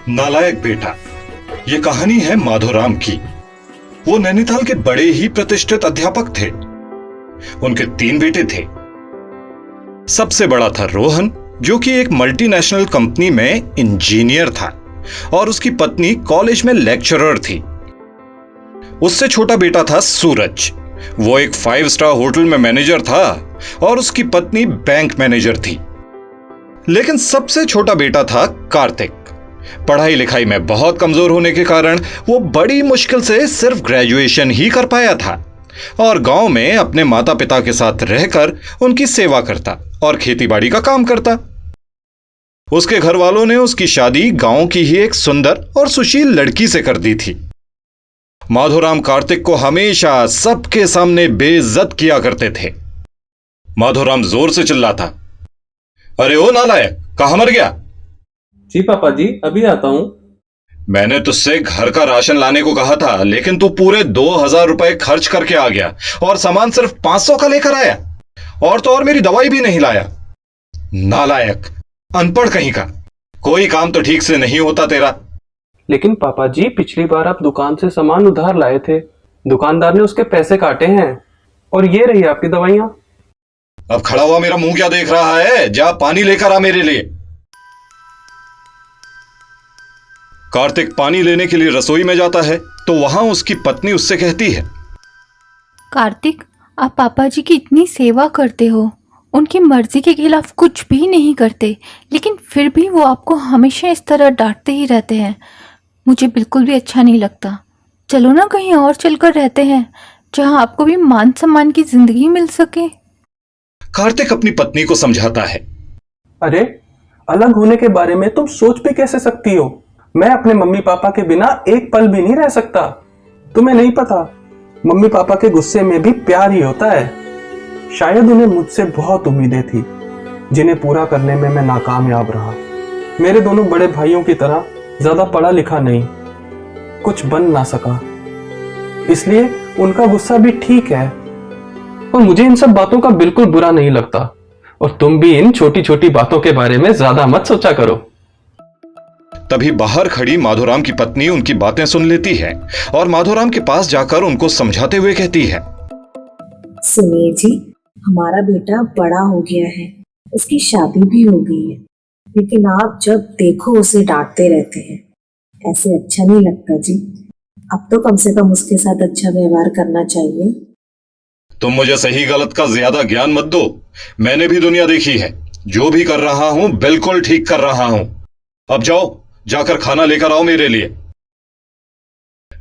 नालायक बेटा। ये कहानी है माधोराम की। वो नैनीताल के बड़े ही प्रतिष्ठित अध्यापक थे। उनके 3 बेटे थे। सबसे बड़ा था रोहन, जो कि एक मल्टीनेशनल कंपनी में इंजीनियर था और उसकी पत्नी कॉलेज में लेक्चरर थी। उससे छोटा बेटा था सूरज। वो एक 5 स्टार होटल में मैनेजर था और उसकी पत्नी बैंक मैनेजर थी। लेकिन सबसे छोटा बेटा था कार्तिक। पढ़ाई लिखाई में बहुत कमजोर होने के कारण वो बड़ी मुश्किल से सिर्फ ग्रेजुएशन ही कर पाया था और गांव में अपने माता पिता के साथ रहकर उनकी सेवा करता और खेतीबाड़ी का काम करता। उसके घर वालों ने उसकी शादी गांव की ही एक सुंदर और सुशील लड़की से कर दी थी। माधोराम कार्तिक को हमेशा सबके सामने बेइज्जत किया करते थे। माधोराम जोर से चिल्लाता, अरे ओ नालायक, कहां मर गया? जी पापा जी, अभी आता हूँ। मैंने तुझसे घर का राशन लाने को कहा था, लेकिन तू पूरे 2000 रुपए खर्च करके आ गया और सामान सिर्फ 500 का लेकर आया। और तो और मेरी दवाई भी नहीं लाया। नालायक, अनपढ़ कहीं का। कोई काम तो ठीक से नहीं होता तेरा। लेकिन पापा जी, पिछली बार आप दुकान से सामान उधार लाए थे, दुकानदार ने उसके पैसे काटे हैं और ये रही आपकी दवाइयाँ। अब खड़ा हुआ मेरा मुंह क्या देख रहा है? जा पानी लेकर आ मेरे लिए। कार्तिक पानी लेने के लिए रसोई में जाता है तो वहां उसकी पत्नी उससे कहती है, कार्तिक, आप पापा जी की इतनी सेवा करते हो, उनकी मर्जी के खिलाफ कुछ भी नहीं करते, लेकिन फिर भी वो आपको हमेशा इस तरह डांटते ही रहते हैं। मुझे बिल्कुल भी अच्छा नहीं लगता। चलो ना कहीं और चलकर रहते हैं, जहाँ आपको भी मान सम्मान की जिंदगी मिल सके। कार्तिक अपनी पत्नी को समझाता है, अरे, अलग होने के बारे में तुम सोच भी कैसे सकती हो? मैं अपने मम्मी पापा के बिना एक पल भी नहीं रह सकता। तुम्हें नहीं पता, मम्मी पापा के गुस्से में भी प्यार ही होता है। शायद उन्हें मुझसे बहुत उम्मीदें थी, जिन्हें पूरा करने में मैं नाकामयाब रहा। मेरे दोनों बड़े भाइयों की तरह ज्यादा पढ़ा लिखा नहीं, कुछ बन ना सका, इसलिए उनका गुस्सा भी ठीक है और मुझे इन सब बातों का बिल्कुल बुरा नहीं लगता। और तुम भी इन छोटी छोटी बातों के बारे में ज्यादा मत सोचा करो। तभी बाहर खड़ी माधोराम की पत्नी उनकी बातें सुन लेती है और माधोराम के पास जाकर उनको समझाते हुए कहती है, सुनिए जी, हमारा बेटा बड़ा हो गया है, उसकी शादी भी हो गई है, लेकिन आप जब देखो उसे डांटते रहते हैं। ऐसे अच्छा नहीं लगता जी। अब तो कम से कम उसके साथ अच्छा व्यवहार करना चाहिए। तुम मुझे सही गलत का ज्यादा ज्ञान मत दो। मैंने भी दुनिया देखी है। जो भी कर रहा हूं बिल्कुल ठीक कर रहा हूं। अब जाओ, जाकर खाना लेकर आओ मेरे लिए।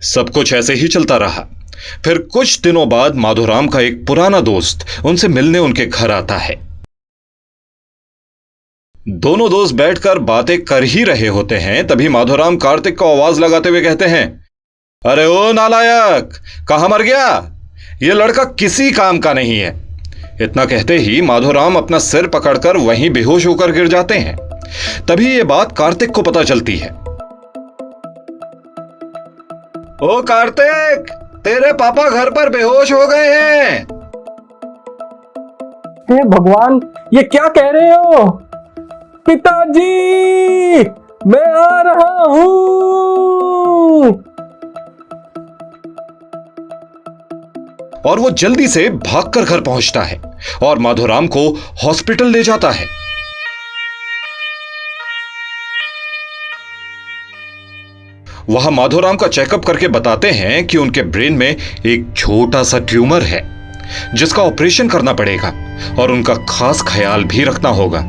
सब कुछ ऐसे ही चलता रहा। फिर कुछ दिनों बाद माधोराम का एक पुराना दोस्त उनसे मिलने उनके घर आता है। दोनों दोस्त बैठकर बातें कर ही रहे होते हैं, तभी माधोराम कार्तिक को आवाज लगाते हुए कहते हैं, अरे ओ नालायक, कहां मर गया? यह लड़का किसी काम का नहीं है। इतना कहते ही माधोराम अपना सिर पकड़कर वहीं बेहोश होकर गिर जाते हैं। तभी यह बात कार्तिक को पता चलती है। ओ कार्तिक, तेरे पापा घर पर बेहोश हो गए हैं। हे भगवान, ये क्या कह रहे हो? पिताजी, मैं आ रहा हूं। और वो जल्दी से भागकर घर पहुंचता है और माधोराम को हॉस्पिटल ले जाता है। वहां माधोराम का चेकअप करके बताते हैं कि उनके ब्रेन में एक छोटा सा ट्यूमर है, जिसका ऑपरेशन करना पड़ेगा और उनका खास ख्याल भी रखना होगा।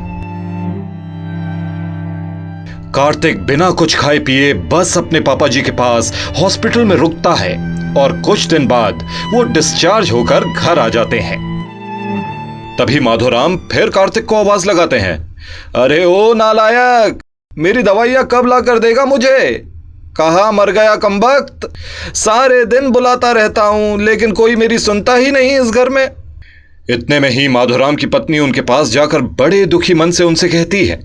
कार्तिक बिना कुछ खाए पिए बस अपने पापा जी के पास हॉस्पिटल में रुकता है और कुछ दिन बाद वो डिस्चार्ज होकर घर आ जाते हैं। तभी माधोराम फिर कार्तिक को आवाज लगाते हैं, अरे ओ नालायक, मेरी दवाइयां कब ला कर देगा मुझे? कहां मर गया कमबख्त? सारे दिन बुलाता रहता हूं, लेकिन कोई मेरी सुनता ही नहीं इस घर में। इतने में ही माधोराम की पत्नी उनके पास जाकर बड़े दुखी मन से उनसे कहती है,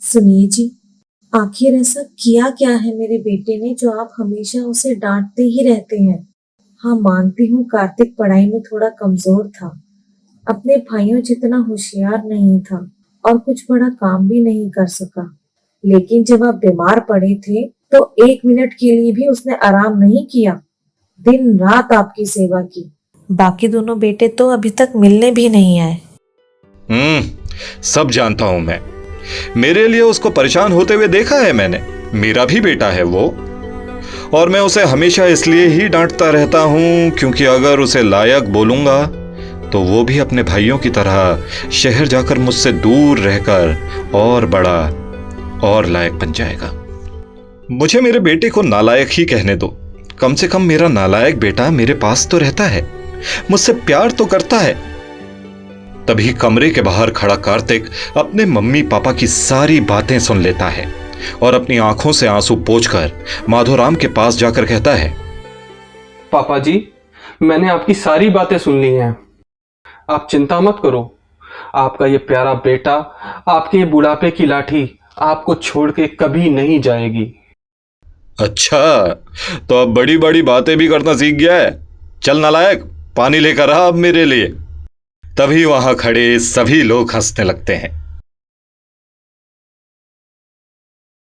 सुनिए जी, आखिर ऐसा किया क्या है मेरे बेटे ने जो आप हमेशा उसे डांटते ही रहते हैं? हाँ, मानती हूँ कार्तिक पढ़ाई में थोड़ा कमजोर था, अपने भाइयों जितना होशियार नहीं था और कुछ बड़ा काम भी नहीं कर सका, लेकिन जब आप बीमार पड़े थे तो 1 मिनट के लिए भी उसने आराम नहीं किया। दिन रात आपकी सेवा की। बाकी दोनों बेटे तो अभी तक मिलने भी नहीं आए। सब जानता हूं मैं। मेरे लिए उसको परेशान होते हुए देखा है मैंने। मेरा भी बेटा है वो, और मैं उसे हमेशा इसलिए ही डांटता रहता हूं क्योंकि अगर उसे लायक बोलूंगा तो वो भी अपने भाइयों की तरह शहर जाकर मुझसे दूर रहकर और बड़ा और लायक बन जाएगा। मुझे मेरे बेटे को नालायक ही कहने दो। कम से कम मेरा नालायक बेटा मेरे पास तो रहता है, मुझसे प्यार तो करता है। तभी कमरे के बाहर खड़ा कार्तिक अपने मम्मी पापा की सारी बातें सुन लेता है और अपनी आंखों से आंसू पोंछकर माधोराम के पास जाकर कहता है, पापा जी, मैंने आपकी सारी बातें सुन ली हैं। आप चिंता मत करो। आपका ये प्यारा बेटा, आपके ये बुढ़ापे की लाठी आपको छोड़ के कभी नहीं जाएगी। अच्छा, तो अब बड़ी बड़ी बातें भी करना सीख गया है। चल नालायक, पानी लेकर आ अब मेरे लिए। तभी वहां खड़े सभी लोग हंसने लगते हैं।